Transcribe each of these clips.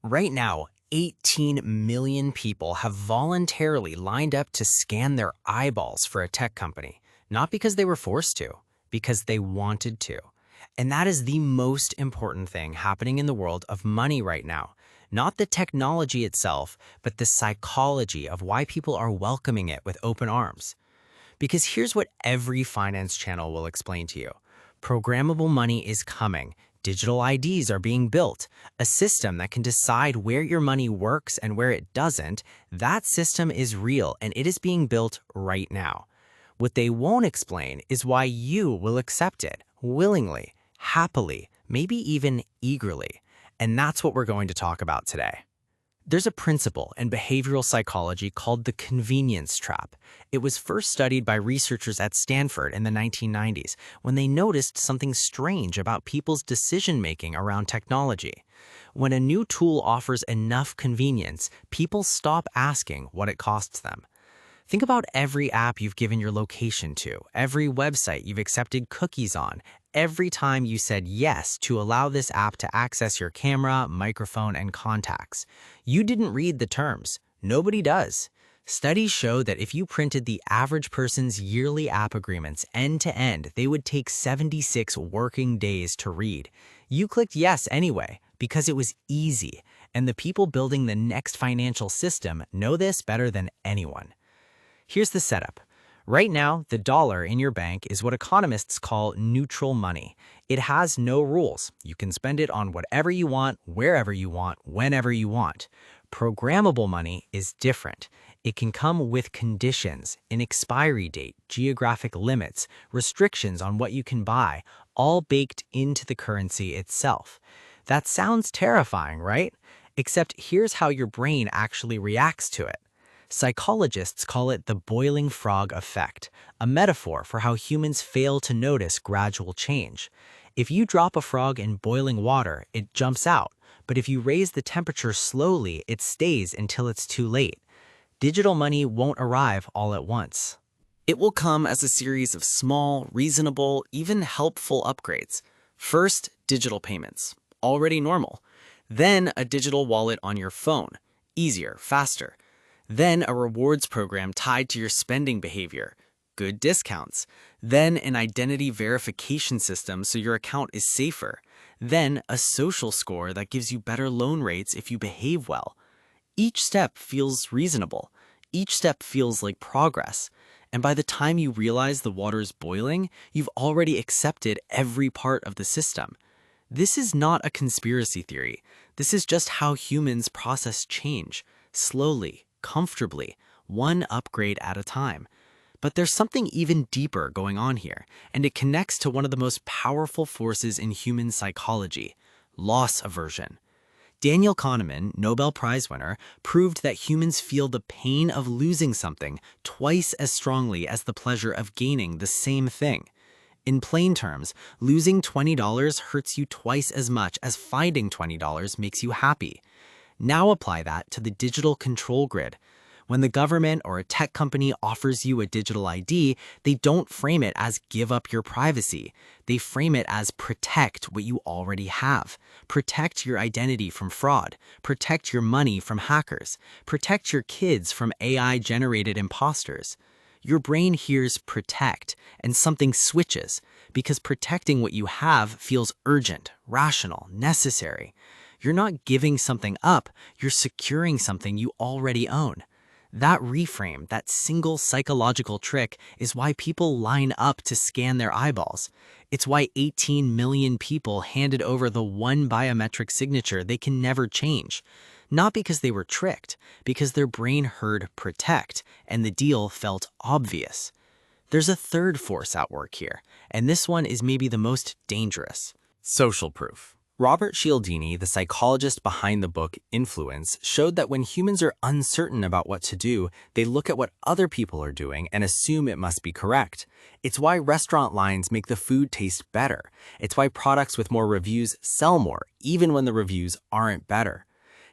Right now, 18 million people have voluntarily lined up to scan their eyeballs for a tech company, not because they were forced to, because they wanted to. And that is the most important thing happening in the world of money right now. Not the technology itself, but the psychology of why people are welcoming it with open arms. Because here's what every finance channel will explain to you. Programmable money is coming. Digital IDs are being built. A system that can decide where your money works and where it doesn't, that system is real and it is being built right now. What they won't explain is why you will accept it willingly, happily, maybe even eagerly. And that's what we're going to talk about today. There's a principle in behavioral psychology called the convenience trap. It was first studied by researchers at Stanford in the 1990s when they noticed something strange about people's decision-making around technology. When a new tool offers enough convenience, people stop asking what it costs them. Think about every app you've given your location to, every website you've accepted cookies on, every time you said yes to allow this app to access your camera, microphone, and contacts. You didn't read the terms. Nobody does. Studies show that if you printed the average person's yearly app agreements end to end, they would take 76 working days to read. You clicked yes anyway, because it was easy, and the people building the next financial system know this better than anyone. Here's the setup. Right now, the dollar in your bank is what economists call neutral money. It has no rules. You can spend it on whatever you want, wherever you want, whenever you want. Programmable money is different. It can come with conditions, an expiry date, geographic limits, restrictions on what you can buy, all baked into the currency itself. That sounds terrifying, right? Except here's how your brain actually reacts to it. Psychologists call it the boiling frog effect, a metaphor for how humans fail to notice gradual change. If you drop a frog in boiling water, it jumps out, but if you raise the temperature slowly, it stays until it's too late. Digital money won't arrive all at once. It will come as a series of small, reasonable, even helpful upgrades. First, digital payments, already normal. Then a digital wallet on your phone, easier, faster. Then a rewards program tied to your spending behavior, good discounts. Then an identity verification system so your account is safer. Then a social score that gives you better loan rates if you behave well. Each step feels reasonable. Each step feels like progress. And by the time you realize the water's boiling, you've already accepted every part of the system. This is not a conspiracy theory. This is just how humans process change, slowly, comfortably, one upgrade at a time. But there's something even deeper going on here, and it connects to one of the most powerful forces in human psychology, loss aversion. Daniel Kahneman, Nobel Prize winner, proved that humans feel the pain of losing something twice as strongly as the pleasure of gaining the same thing. In plain terms, losing $20 hurts you twice as much as finding $20 makes you happy. Now apply that to the digital control grid. When the government or a tech company offers you a digital ID, they don't frame it as give up your privacy. They frame it as protect what you already have. Protect your identity from fraud. Protect your money from hackers. Protect your kids from AI-generated imposters. Your brain hears protect, and something switches, because protecting what you have feels urgent, rational, necessary. You're not giving something up, you're securing something you already own. That reframe, that single psychological trick, is why people line up to scan their eyeballs. It's why 18 million people handed over the one biometric signature they can never change. Not because they were tricked, because their brain heard protect, and the deal felt obvious. There's a third force at work here, and this one is maybe the most dangerous. Social proof. Robert Cialdini, the psychologist behind the book Influence, showed that when humans are uncertain about what to do, they look at what other people are doing and assume it must be correct. It's why restaurant lines make the food taste better. It's why products with more reviews sell more, even when the reviews aren't better.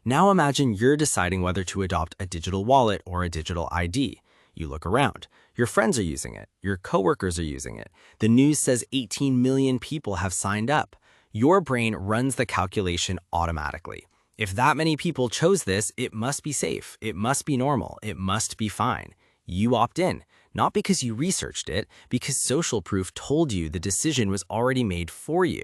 Now imagine you're deciding whether to adopt a digital wallet or a digital ID. You look around. Your friends are using it. Your coworkers are using it. The news says 18 million people have signed up. Your brain runs the calculation automatically. If that many people chose this, it must be safe, it must be normal, it must be fine. You opt in, not because you researched it, because social proof told you the decision was already made for you.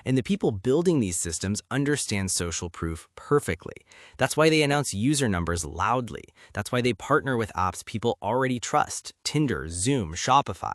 And the people building these systems understand social proof perfectly. That's why they announce user numbers loudly. That's why they partner with apps people already trust: Tinder, Zoom, Shopify.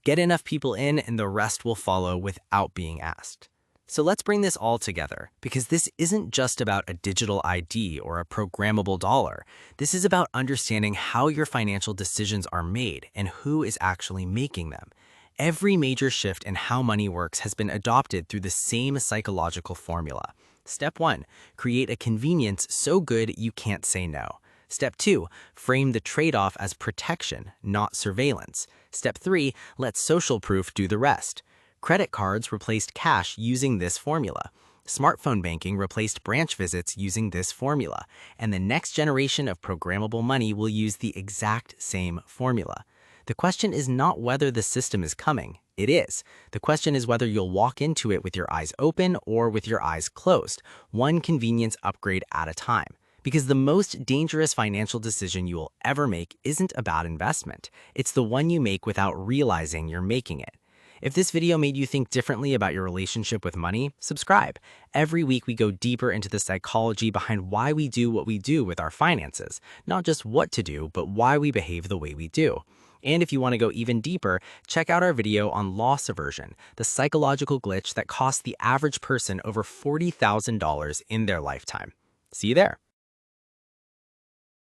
Get enough people in and the rest will follow without being asked. So let's bring this all together, because this isn't just about a digital ID or a programmable dollar. This is about understanding how your financial decisions are made and who is actually making them. Every major shift in how money works has been adopted through the same psychological formula. Step 1, create a convenience so good you can't say no. Step 2, frame the trade-off as protection, not surveillance. Step 3, let social proof do the rest. Credit cards replaced cash using this formula. Smartphone banking replaced branch visits using this formula. And the next generation of programmable money will use the exact same formula. The question is not whether the system is coming. It is. The question is whether you'll walk into it with your eyes open or with your eyes closed, one convenience upgrade at a time. Because the most dangerous financial decision you will ever make isn't about investment. It's the one you make without realizing you're making it. If this video made you think differently about your relationship with money, subscribe. Every week we go deeper into the psychology behind why we do what we do with our finances. Not just what to do, but why we behave the way we do. And if you want to go even deeper, check out our video on loss aversion, the psychological glitch that costs the average person over $40,000 in their lifetime. See you there.